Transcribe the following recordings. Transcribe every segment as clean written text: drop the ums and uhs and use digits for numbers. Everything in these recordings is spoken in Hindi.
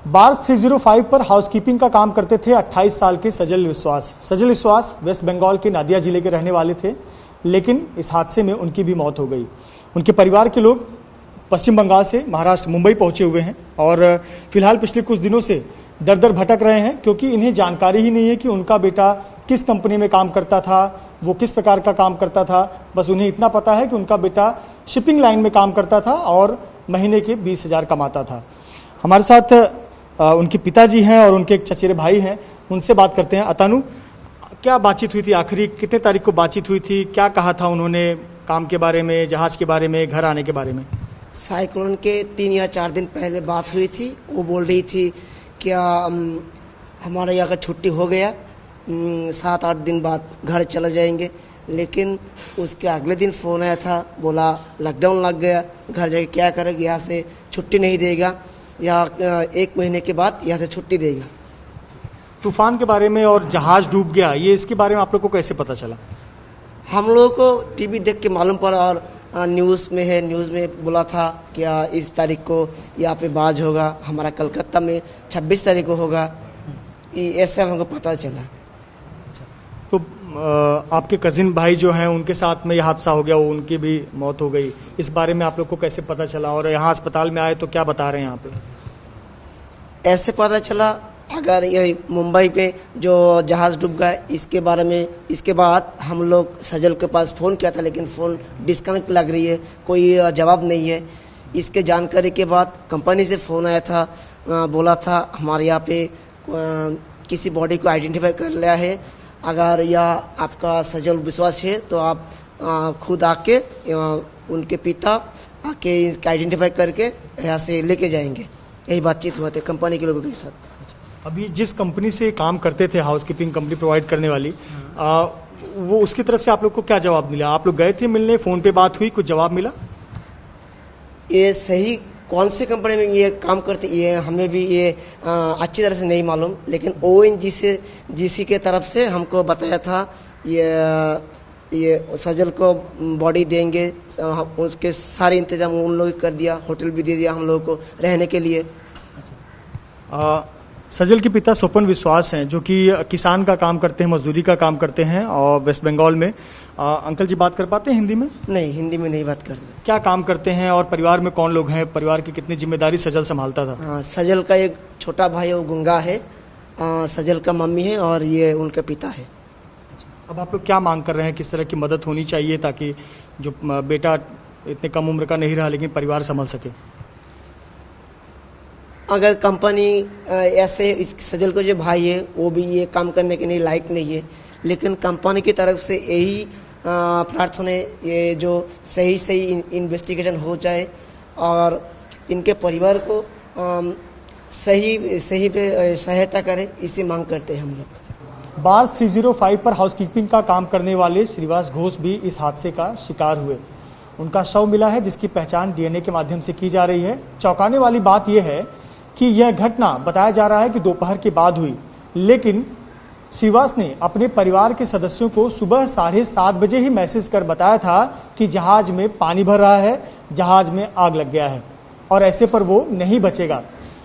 बार 305 पर हाउसकीपिंग का काम करते थे 28 साल के सजल विश्वास। सजल विश्वास वेस्ट बंगाल के नादिया जिले के रहने वाले थे, लेकिन इस हादसे में उनकी भी मौत हो गई। उनके परिवार के लोग पश्चिम बंगाल से महाराष्ट्र मुंबई पहुंचे हुए हैं और फिलहाल पिछले कुछ दिनों से दर दर भटक रहे हैं, क्योंकि इन्हें जानकारी ही नहीं है कि उनका बेटा किस कंपनी में काम करता था, वो किस प्रकार का काम करता था। बस उन्हें इतना पता है कि उनका बेटा शिपिंग लाइन में काम करता था और महीने के 20,000 कमाता था। हमारे साथ उनके पिताजी हैं और उनके एक चचेरे भाई हैं, उनसे बात करते हैं। अतानु, क्या बातचीत हुई थी? आखिरी कितने तारीख को बातचीत हुई थी? क्या कहा था उन्होंने काम के बारे में, जहाज के बारे में, घर आने के बारे में? साइक्लोन के 3 या 4 दिन पहले बात हुई थी। वो बोल रही थी क्या हमारे यहाँ का छुट्टी हो गया, 7-8 दिन बाद घर चले जाएंगे। लेकिन उसके अगले दिन फ़ोन आया था, बोला लॉकडाउन लग गया, घर जाके क्या करेगा, यहाँ से छुट्टी नहीं देगा, या 1 महीने के बाद यहाँ से छुट्टी देगा। तूफान के बारे में और जहाज डूब गया, ये इसके बारे में आप लोग को कैसे पता चला? हम लोगों को टीवी देख के मालूम पड़ा और न्यूज़ में है, न्यूज़ में बोला था क्या इस तारीख को यहाँ पे बाज होगा, हमारा कलकत्ता में 26 तारीख को होगा, ऐसे हमको पता चला। तो आपके कजिन भाई जो हैं उनके साथ में ये हादसा हो गया, वो उनकी भी मौत हो गई, इस बारे में आप लोग को कैसे पता चला? और यहाँ अस्पताल में आए तो क्या बता रहे हैं यहाँ पे? ऐसे पता चला अगर ये मुंबई पे जो जहाज़ डूब गया इसके बारे में, इसके बाद हम लोग सजल के पास फ़ोन किया था, लेकिन फ़ोन डिस्कनेक्ट लग रही है, कोई जवाब नहीं है। इसके जानकारी के बाद कंपनी से फ़ोन आया था, बोला था हमारे यहाँ पे किसी बॉडी को आइडेंटिफाई कर लिया है, अगर यह आपका सजल विश्वास है तो आप खुद आके उनके पिता आके इसका आइडेंटिफाई करके यहाँ से लेके जाएंगे। यही बातचीत हुआ थे कंपनी के लोगों के साथ। अभी जिस कंपनी से काम करते थे, हाउसकीपिंग कंपनी प्रोवाइड करने वाली, वो उसकी तरफ से आप लोग को क्या जवाब मिला? आप लोग गए थे मिलने, फ़ोन पे बात हुई, कुछ जवाब मिला? ये सही कौन सी कंपनी में ये काम करते ये हमें भी ये अच्छी तरह से नहीं मालूम, लेकिन ONGC के तरफ से हमको बताया था ये सजल को बॉडी देंगे, उसके सारे इंतजाम उन लोग कर दिया, होटल भी दे दिया हम लोगों को रहने के लिए। सजल के पिता स्वपन विश्वास हैं, जो कि किसान का काम करते हैं, मजदूरी का काम करते हैं और वेस्ट बंगाल में। अंकल जी बात कर पाते हैं हिंदी में? नहीं, हिंदी में नहीं बात करते। क्या काम करते हैं और परिवार में कौन लोग हैं? परिवार की कितनी जिम्मेदारी सजल संभालता था? सजल का एक छोटा भाई वो गुंगा है, सजल का मम्मी है और ये उनका पिता है। अब आप लोग क्या मांग कर रहे हैं? किस तरह की मदद होनी चाहिए ताकि जो बेटा इतने कम उम्र का नहीं रहा लेकिन परिवार संभाल सके? अगर कंपनी ऐसे इस सजल को जो भाई है वो भी ये काम करने के लिए लायक नहीं है, लेकिन कंपनी की तरफ से यही प्रार्थना है ये जो सही इन्वेस्टिगेशन हो जाए और इनके परिवार को सही पे सहायता करे, इसी मांग करते हैं हम लोग। बार 305 पर हाउसकीपिंग का काम करने वाले श्रीवास घोष भी इस हादसे का शिकार हुए। उनका शव मिला है, जिसकी पहचान DNA के माध्यम से की जा रही है। चौंकाने वाली बात यह है कि यह घटना बताया जा रहा है कि दोपहर के बाद हुई, लेकिन श्रीवास ने अपने परिवार के सदस्यों को सुबह 7:30 बजे ही मैसेज कर बताया था कि जहाज में पानी भर रहा है, जहाज में आग लग गया है और ऐसे पर वो नहीं बचेगा।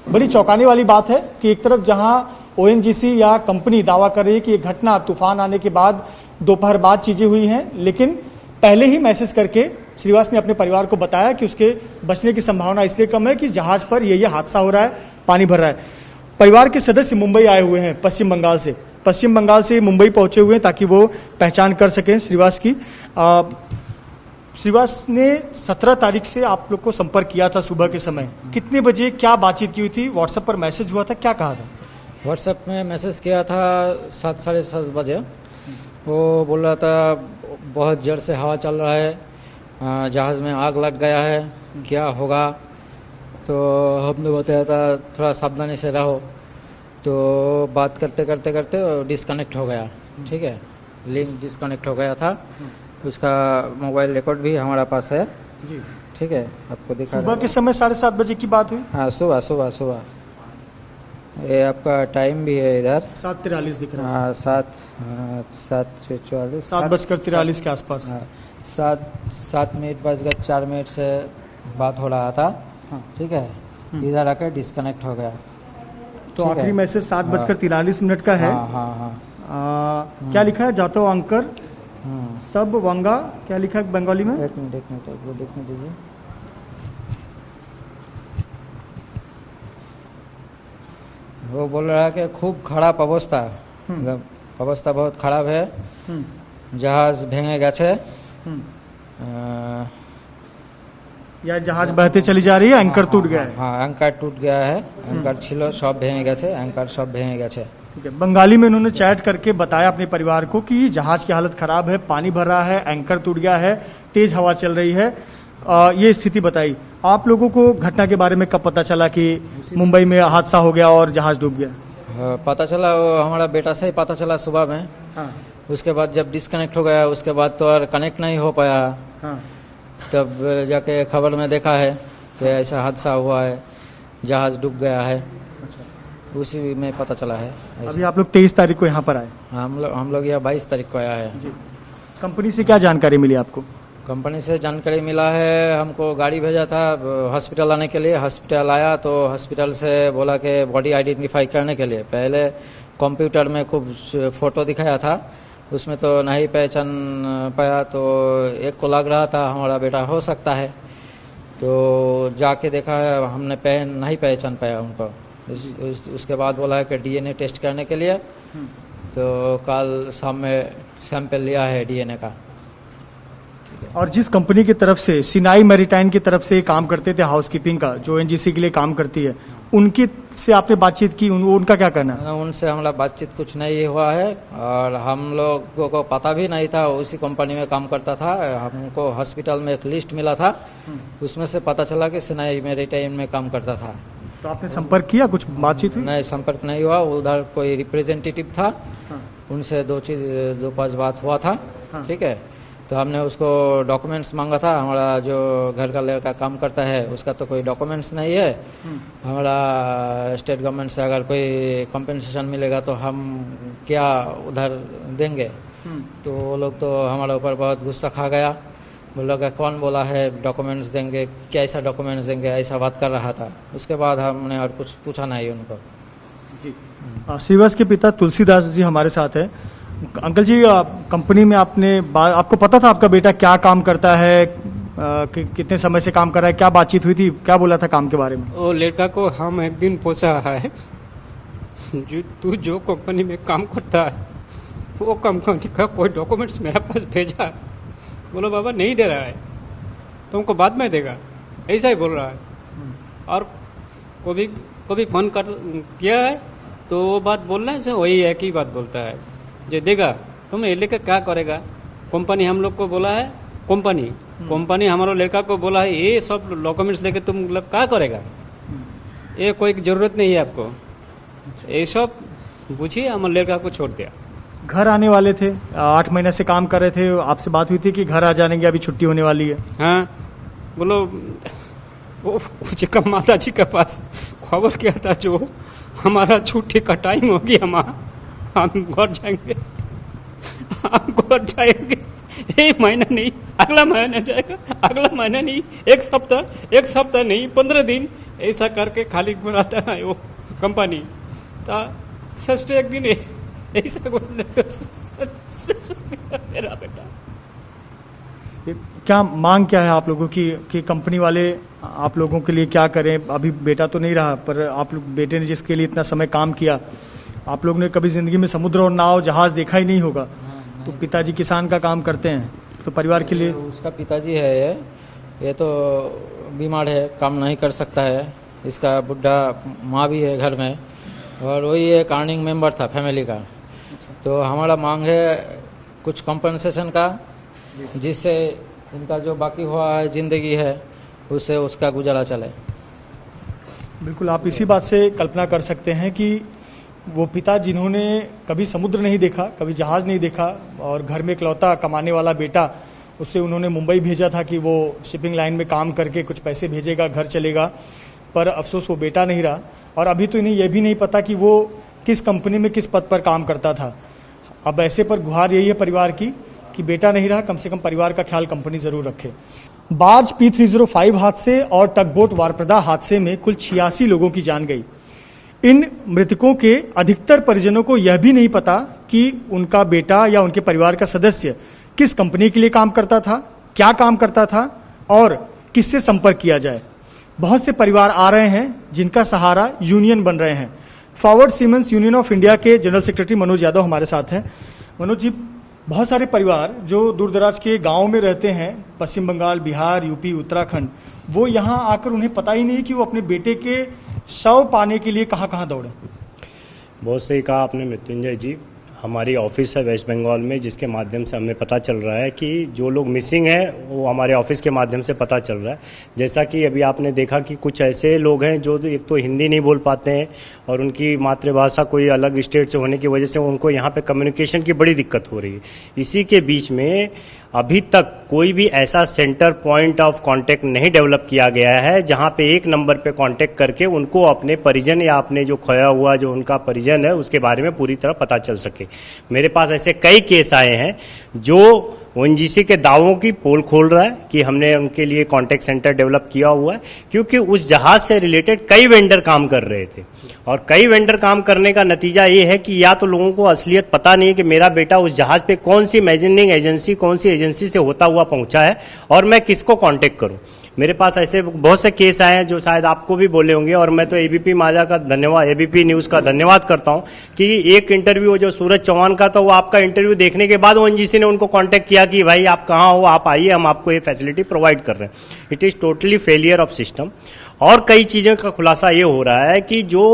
बड़ी चौंकाने वाली बात है कि एक तरफ जहां ONGC या कंपनी दावा कर रही है कि ये घटना तूफान आने के बाद दोपहर बाद चीजें हुई हैं, लेकिन पहले ही मैसेज करके श्रीवास ने अपने परिवार को बताया कि उसके बचने की संभावना इसलिए कम है कि जहाज पर ये हादसा हो रहा है, पानी भर रहा है। परिवार के सदस्य मुंबई आए हुए हैं पश्चिम बंगाल से मुंबई पहुंचे हुए हैं ताकि वो पहचान कर सकें श्रीवास की। श्रीवास ने 17 तारीख से आप लोग को संपर्क किया था सुबह के समय, कितने बजे क्या बातचीत की हुई थी? व्हाट्सएप पर मैसेज हुआ था, क्या कहा था? व्हाट्सएप में मैसेज किया था 7 साढ़े 7 बजे। वो बोल रहा था बहुत जोर से हवा चल रहा है, जहाज़ में आग लग गया है, क्या होगा? तो हमने बताया था थोड़ा सावधानी से रहो। तो बात करते करते डिस्कनेक्ट हो गया, ठीक है, लिंक डिस्कनेक्ट हो गया था। उसका मोबाइल रिकॉर्ड भी हमारा पास है जी, ठीक है, आपको दिखा। सुबह के समय 7:30 बजे की बात हुई? हाँ, सुबह ये आपका टाइम भी है इधर 7:43 दिख रहा है। हाँ, 7:44 7:43 के आसपास। 7 मिनट बज गए 4 मिनट से बात हो रहा था, ठीक है। इधर आकर डिस्कनेक्ट हो गया। तो ठीक है। आखिरी मैसेज 7:43 का है। हाँ हाँ हाँ। क्या लिखा है? जातो अंकर सब वंगा, क्या लिखा है बंगाली में? एक मिनट वो देखने दीजिए। वो बोल रहा है कि खूब खराब अवस्था, मतलब अवस्था बहुत खराब है, जहाज भेंगे गए। या जहाज बहते चली जा रही है, एंकर टूट गया है। हाँ, एंकर टूट गया है, एंकर छिलो सब भेंगे गए, एंकर सब भेंगे गए। ठीक है। बंगाली में उन्होंने चैट करके बताया अपने परिवार को कि जहाज की हालत खराब है, पानी भर रहा है, एंकर टूट गया है, तेज हवा चल रही है। ये स्थिति बताई। आप लोगों को घटना के बारे में कब पता चला कि मुंबई में हादसा हो गया और जहाज डूब गया? पता चला वो हमारा बेटा से ही पता चला सुबह में। हाँ। उसके बाद जब डिस्कनेक्ट हो गया, उसके बाद तो और कनेक्ट नहीं हो पाया। हाँ। तब जाके खबर में देखा है कि ऐसा हादसा हुआ है, जहाज डूब गया है। उसी में पता चला है। अभी आप लोग 23 तारीख को यहाँ पर आए? हम लोग यहाँ 22 तारीख को आया है। जी। कंपनी से क्या जानकारी मिली आपको? कंपनी से जानकारी मिला है, हमको गाड़ी भेजा था हॉस्पिटल आने के लिए। हॉस्पिटल आया तो हॉस्पिटल से बोला कि बॉडी आइडेंटिफाई करने के लिए। पहले कंप्यूटर में खूब फोटो दिखाया था, उसमें तो नहीं पहचान पाया। तो एक को लग रहा था हमारा बेटा हो सकता है, तो जाके देखा है, हमने नहीं पहचान पाया उनको। उसके बाद बोला है कि डीएनए टेस्ट करने के लिए, तो कल शाम में सैंपल लिया है डीएनए का। और जिस कंपनी की तरफ से, सिनाई मैरीटाइम की तरफ से काम करते थे हाउसकीपिंग का, जो एनजीसी के लिए काम करती है, उनकी से आपने बातचीत की? उनका क्या कहना है? उनसे हमारा बातचीत कुछ नहीं हुआ है, और हम लोगों को पता भी नहीं था उसी कंपनी में काम करता था। हमको हॉस्पिटल में एक लिस्ट मिला था, उसमें से पता चला कि सिनाई मैरीटाइम में काम करता था। तो आपने संपर्क किया, कुछ बातचीत हुई? नहीं, संपर्क नहीं हुआ। उधर कोई रिप्रेजेंटेटिव था, उनसे 2-5 बात हुआ था। ठीक है। तो हमने उसको डॉक्यूमेंट्स मांगा था। हमारा जो घर का लड़का काम करता है उसका तो कोई डॉक्यूमेंट्स नहीं है। हमारा स्टेट गवर्नमेंट से अगर कोई कंपनसेशन मिलेगा तो हम क्या उधर देंगे। तो वो लोग तो हमारे ऊपर बहुत गुस्सा खा गया। बोल रहा कौन बोला है डॉक्यूमेंट्स देंगे, क्या ऐसा डॉक्यूमेंट्स देंगे, ऐसा बात कर रहा था। उसके बाद हमने और कुछ पूछा नहीं उनको। जी। श्रीवास के पिता तुलसीदास जी हमारे साथ है। अंकल जी, कंपनी में आपको पता था आपका बेटा क्या काम करता है, कितने समय से काम कर रहा है, क्या बातचीत हुई थी, क्या बोला था काम के बारे में? वो लड़का को हम एक दिन पूछा है, तू जो कंपनी में काम करता है वो कंपनी का कोई डॉक्यूमेंट्स मेरे पास भेजा? बोलो बाबा नहीं दे रहा है, तुमको बाद में देगा, ऐसा ही बोल रहा है। और कभी फोन कर किया है तो वो बात बोलने से वही एक ही बात बोलता है, जो देगा तुम ये लेकर क्या करेगा। कंपनी हम लोग को बोला है, कंपनी हमारे लड़का को बोला है ये सब डॉक्यूमेंट्स लेके तुम लोग क्या करेगा, ये कोई जरूरत नहीं है आपको, ये सब पूछिए। हमारे लड़का को छोड़ दिया। घर आने वाले थे, 8 महीने से काम कर रहे थे, आपसे बात हुई थी कि घर आ जाएंगे, अभी छुट्टी होने वाली है? हाँ, बोलो वो माता जी के पास खबर क्या था, जो हमारा छुट्टी का टाइम हो गया, हम घर जाएंगे, एक महीना नहीं, अगला महीना जाएगा, अगला महीना नहीं, एक सप्ताह नहीं, 15 दिन, ऐसा करके खाली घुराता है वो कंपनी। षष्ठ एक दिन ऐसा मेरा बेटा। क्या मांग क्या है आप लोगों की कि कंपनी वाले आप लोगों के लिए क्या करें? अभी बेटा तो नहीं रहा, पर आप लोग, बेटे ने जिसके लिए इतना समय काम किया, आप लोग ने कभी जिंदगी में समुद्र और नाव जहाज देखा ही नहीं होगा। तो पिताजी किसान का काम करते हैं, तो परिवार के लिए उसका पिताजी है ये तो बीमार है, काम नहीं कर सकता है। इसका बुढ़ा माँ भी है घर में, और वही एक अर्निंग मेंबर था फैमिली का। तो हमारा मांग है कुछ कंपनसेशन का, जिससे इनका जो बाकी हुआ है जिंदगी है उससे उसका गुजारा चले। बिल्कुल, आप इसी बात से कल्पना कर सकते हैं कि वो पिता जिन्होंने कभी समुद्र नहीं देखा, कभी जहाज नहीं देखा, और घर में इकलौता कमाने वाला बेटा, उससे उन्होंने मुंबई भेजा था कि वो शिपिंग लाइन में काम करके कुछ पैसे भेजेगा, घर चलेगा, पर अफसोस वो बेटा नहीं रहा। और अभी तो इन्हें यह भी नहीं पता कि वो किस कंपनी में किस पद पर काम करता था। अब ऐसे पर गुहार यही है परिवार की कि बेटा नहीं रहा, कम से कम परिवार का ख्याल कंपनी जरूर रखे। बार्ज P305 हादसे और टगबोट वारप्रदा हादसे में कुल 86 लोगों की जान गई। इन मृतकों के अधिकतर परिजनों को यह भी नहीं पता कि उनका बेटा या उनके परिवार का सदस्य किस कंपनी के लिए काम करता था, क्या काम करता था और किससे संपर्क किया जाए। बहुत से परिवार आ रहे हैं जिनका सहारा यूनियन बन रहे हैं। Forward siemens union of India के जनरल सेक्रेटरी मनोज यादव हमारे साथ हैं। मनोज जी, बहुत सारे परिवार जो दूर दराज के गाँव में रहते हैं, पश्चिम बंगाल, बिहार, यूपी, उत्तराखंड, वो यहाँ आकर उन्हें पता ही नहीं कि वो अपने बेटे के शव पाने के लिए कहाँ कहाँ दौड़े। बहुत सही कहा आपने मृत्युंजय जी। हमारी ऑफिस है वेस्ट बंगाल में, जिसके माध्यम से हमें पता चल रहा है कि जो लोग मिसिंग हैं वो हमारे ऑफिस के माध्यम से पता चल रहा है। जैसा कि अभी आपने देखा कि कुछ ऐसे लोग हैं जो एक तो हिंदी नहीं बोल पाते हैं और उनकी मातृभाषा कोई अलग स्टेट से होने की वजह से उनको यहाँ पे कम्युनिकेशन की बड़ी दिक्कत हो रही है। इसी के बीच में अभी तक कोई भी ऐसा सेंटर पॉइंट ऑफ कांटेक्ट नहीं डेवलप किया गया है जहां पे एक नंबर पे कांटेक्ट करके उनको अपने परिजन या अपने जो खोया हुआ जो उनका परिजन है उसके बारे में पूरी तरह पता चल सके। मेरे पास ऐसे कई केस आए हैं जो ओएनजीसी के दावों की पोल खोल रहा है कि हमने उनके लिए कांटेक्ट सेंटर डेवलप किया हुआ है, क्योंकि उस जहाज से रिलेटेड कई वेंडर काम कर रहे थे और कई वेंडर काम करने का नतीजा ये है कि या तो लोगों को असलियत पता नहीं है कि मेरा बेटा उस जहाज पे कौन सी मैनेजिंग एजेंसी, कौन सी एजेंसी से होता हुआ पहुंचा है और मैं किसको कांटेक्ट करूं। मेरे पास ऐसे बहुत से केस आए हैं जो शायद आपको भी बोले होंगे और मैं तो एबीपी माझा का धन्यवाद, एबीपी न्यूज का धन्यवाद करता हूं कि एक इंटरव्यू जो सूरज चौहान का था वो आपका इंटरव्यू देखने के बाद ओएनजीसी ने उनको कांटेक्ट किया कि भाई आप कहां हो, आप आइए, हम आपको ये फैसिलिटी प्रोवाइड कर रहे हैं। It is totally failure of system. और कई चीजों का खुलासा ये हो रहा है कि जो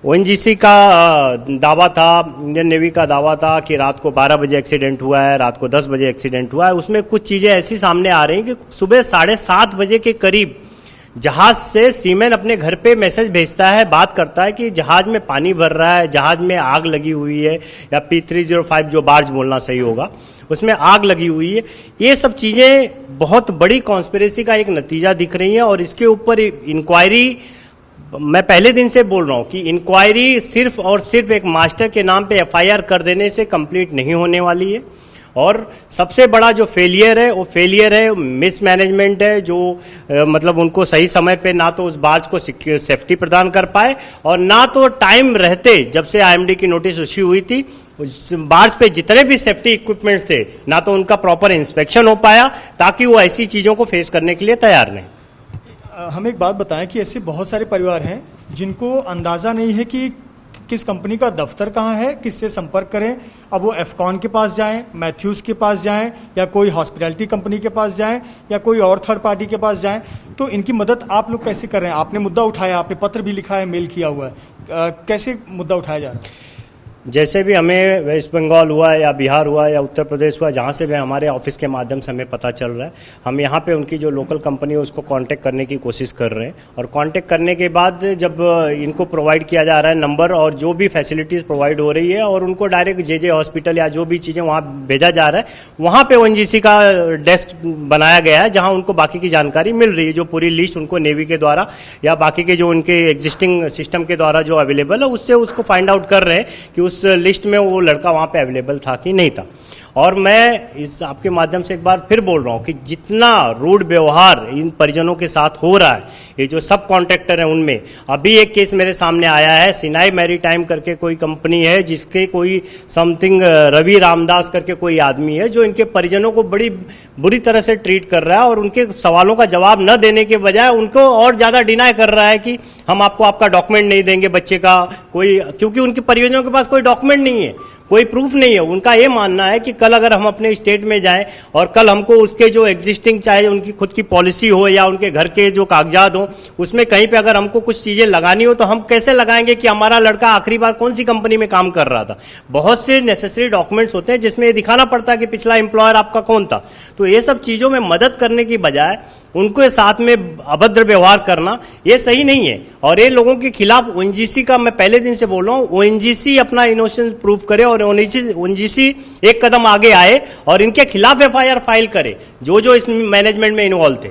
ओएनजीसी का दावा था, इंडियन नेवी का दावा था कि रात को 12 बजे एक्सीडेंट हुआ है, रात को 10 बजे एक्सीडेंट हुआ है, उसमें कुछ चीजें ऐसी सामने आ रही हैं कि सुबह 7:30 बजे के करीब जहाज से सीमेन अपने घर पे मैसेज भेजता है, बात करता है कि जहाज में पानी भर रहा है, जहाज में आग लगी हुई है, या P305 जो बार्ज बोलना सही होगा, उसमें आग लगी हुई है। ये सब चीजें बहुत बड़ी कॉन्स्पिरेसी का एक नतीजा दिख रही है और इसके ऊपर इंक्वायरी, मैं पहले दिन से बोल रहा हूं कि इंक्वायरी सिर्फ और सिर्फ एक मास्टर के नाम पे एफआईआर कर देने से कंप्लीट नहीं होने वाली है। और सबसे बड़ा जो फेलियर है वो फेलियर है मिसमैनेजमेंट है, जो मतलब उनको सही समय पे ना तो उस बार्ज को सेफ्टी प्रदान कर पाए और ना तो टाइम रहते, जब से आईएमडी की नोटिस इश्यू हुई थी, उस बार्ज पे जितने भी सेफ्टी इक्विपमेंट्स थे ना तो उनका प्रॉपर इंस्पेक्शन हो पाया, ताकि वो ऐसी चीजों को फेस करने के लिए तैयार नहीं। हम एक बात बताएं कि ऐसे बहुत सारे परिवार हैं जिनको अंदाजा नहीं है कि किस कंपनी का दफ्तर कहाँ है, किससे संपर्क करें। अब वो एफकॉन के पास जाएं, मैथ्यूज के पास जाएं, या कोई हॉस्पिटैलिटी कंपनी के पास जाएं, या कोई और थर्ड पार्टी के पास जाएं, तो इनकी मदद आप लोग कैसे कर रहे हैं? आपने मुद्दा उठाया, आपने पत्र भी लिखा है, मेल किया हुआ है, कैसे मुद्दा उठाया जा रहा है? जैसे भी हमें वेस्ट बंगाल हुआ या बिहार हुआ या उत्तर प्रदेश हुआ, जहाँ से भी हमारे ऑफिस के माध्यम से हमें पता चल रहा है, हम यहाँ पे उनकी जो लोकल कंपनी है उसको कांटेक्ट करने की कोशिश कर रहे हैं। और कांटेक्ट करने के बाद जब इनको प्रोवाइड किया जा रहा है नंबर और जो भी फैसिलिटीज प्रोवाइड हो रही है और उनको डायरेक्ट जेजे हॉस्पिटल या जो भी चीज़ें वहाँ भेजा जा रहा है, वहाँ पे ओएनजीसी का डेस्क बनाया गया है जहाँ उनको बाकी की जानकारी मिल रही है, जो पूरी लिस्ट उनको नेवी के द्वारा या बाकी के जो उनके एग्जिस्टिंग सिस्टम के द्वारा जो अवेलेबल है उससे उसको फाइंड आउट कर रहे हैं कि उस लिस्ट में वो लड़का वहां पे अवेलेबल था कि नहीं था। और मैं इस आपके माध्यम से एक बार फिर बोल रहा हूं कि जितना रूड व्यवहार इन परिजनों के साथ हो रहा है, ये जो सब कॉन्ट्रैक्टर हैं उनमें, अभी एक केस मेरे सामने आया है, सिनाई मैरीटाइम करके कोई कंपनी है जिसके कोई समथिंग रवि रामदास करके कोई आदमी है जो इनके परिजनों को बड़ी बुरी तरह से ट्रीट कर रहा है और उनके सवालों का जवाब न देने के बजाय उनको और ज्यादा डिनाई कर रहा है कि हम आपको आपका डॉक्यूमेंट नहीं देंगे बच्चे का कोई, क्योंकि उनके परिजनों के पास कोई डॉक्यूमेंट नहीं है, कोई प्रूफ नहीं है। उनका ये मानना है कि कल अगर हम अपने स्टेट में जाएं और कल हमको उसके जो एग्जिस्टिंग, चाहे उनकी खुद की पॉलिसी हो या उनके घर के जो कागजात हो, उसमें कहीं पे अगर हमको कुछ चीजें लगानी हो तो हम कैसे लगाएंगे कि हमारा लड़का आखिरी बार कौन सी कंपनी में काम कर रहा था। बहुत से नेसेसरी डॉक्यूमेंट्स होते हैं जिसमें ये दिखाना पड़ता है कि पिछला एम्प्लॉयर आपका कौन था। तो ये सब चीजों में मदद करने की बजाय उनको साथ में अभद्र व्यवहार करना ये सही नहीं है। और ये लोगों के खिलाफ ओएनजीसी का, मैं पहले दिन से बोल रहा हूं, ओएनजीसी अपना इनोसेंस प्रूव करे और ओएनजीसी एक कदम आगे आए और इनके खिलाफ एफआईआर फाइल करे जो जो इस मैनेजमेंट में इन्वॉल्व थे।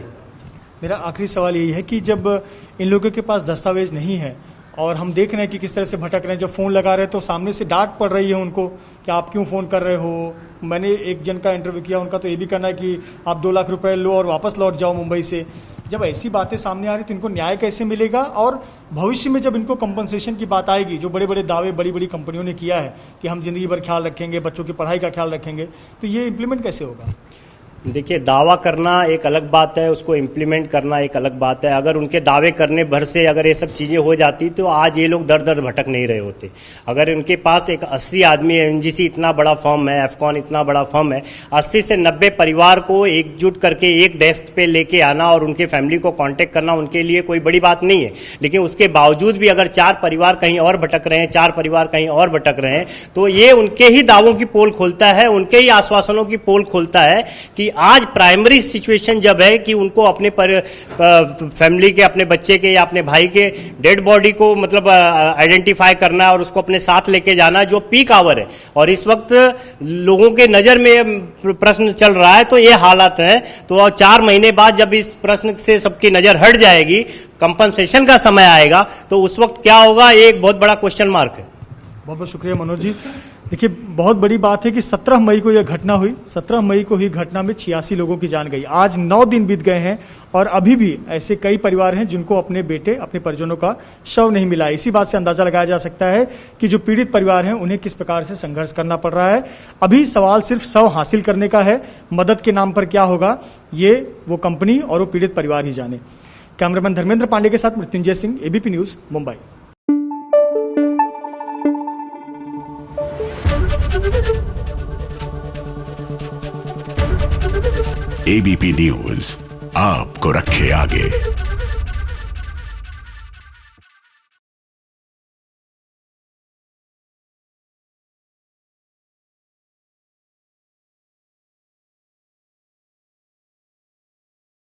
मेरा आखिरी सवाल यही है कि जब इन लोगों के पास दस्तावेज नहीं है और हम देख रहे हैं कि किस तरह से भटक रहे हैं, जब फोन लगा रहे हैं तो सामने से डांट पड़ रही है उनको कि आप क्यों फोन कर रहे हो। मैंने एक जन का इंटरव्यू किया, उनका तो ये भी कहना है कि आप 2 लाख रुपए लो और वापस लौट जाओ मुंबई से। जब ऐसी बातें सामने आ रही तो इनको न्याय कैसे मिलेगा, और भविष्य में जब इनको कंपनसेशन की बात आएगी, जो बड़े बड़े दावे बड़ी बड़ी कंपनियों ने किया है कि हम जिंदगी भर ख्याल रखेंगे, बच्चों की पढ़ाई का ख्याल रखेंगे, तो ये इम्प्लीमेंट कैसे होगा? देखिए, दावा करना एक अलग बात है, उसको इम्प्लीमेंट करना एक अलग बात है। अगर उनके दावे करने भर से अगर ये सब चीज़ें हो जाती तो आज ये लोग दर दर भटक नहीं रहे होते। अगर उनके पास एक 80 आदमी है, एनजीसी इतना बड़ा फर्म है, एफकॉन इतना बड़ा फर्म है, 80 से 90 परिवार को एकजुट करके एक डेस्क पे लेके आना और उनके फैमिली को कांटेक्ट करना उनके लिए कोई बड़ी बात नहीं है। लेकिन उसके बावजूद भी अगर 4 परिवार कहीं और भटक रहे हैं, 4 परिवार कहीं और भटक रहे हैं, तो ये उनके ही दावों की पोल खोलता है, उनके ही आश्वासनों की पोल खोलता है कि आज प्राइमरी सिचुएशन जब है कि उनको अपने फैमिली के, अपने बच्चे के या अपने भाई के डेड बॉडी को मतलब आइडेंटिफाई करना है और उसको अपने साथ लेके जाना, जो पीक आवर है। और इस वक्त लोगों के नजर में प्रश्न चल रहा है, तो ये हालात है। तो 4 महीने बाद जब इस प्रश्न से सबकी नजर हट जाएगी, कंपनसेशन का समय आएगा, तो उस वक्त क्या होगा, ये एक बहुत बड़ा क्वेश्चन मार्क है। बहुत बहुत शुक्रिया मनोज जी। देखिए, बहुत बड़ी बात है कि 17 मई को यह घटना हुई। 17 मई को हुई घटना में 86 लोगों की जान गई। आज 9 दिन बीत गए हैं और अभी भी ऐसे कई परिवार हैं जिनको अपने बेटे, अपने परिजनों का शव नहीं मिला। इसी बात से अंदाजा लगाया जा सकता है कि जो पीड़ित परिवार हैं उन्हें किस प्रकार से संघर्ष करना पड़ रहा है। अभी सवाल सिर्फ शव हासिल करने का है, मदद के नाम पर क्या होगा ये वो कंपनी और वो पीड़ित परिवार ही जाने। कैमरामैन धर्मेंद्र पांडे के साथ Mrityunjay Singh, ABP news, Mumbai. ABP news आपको रखे आगे।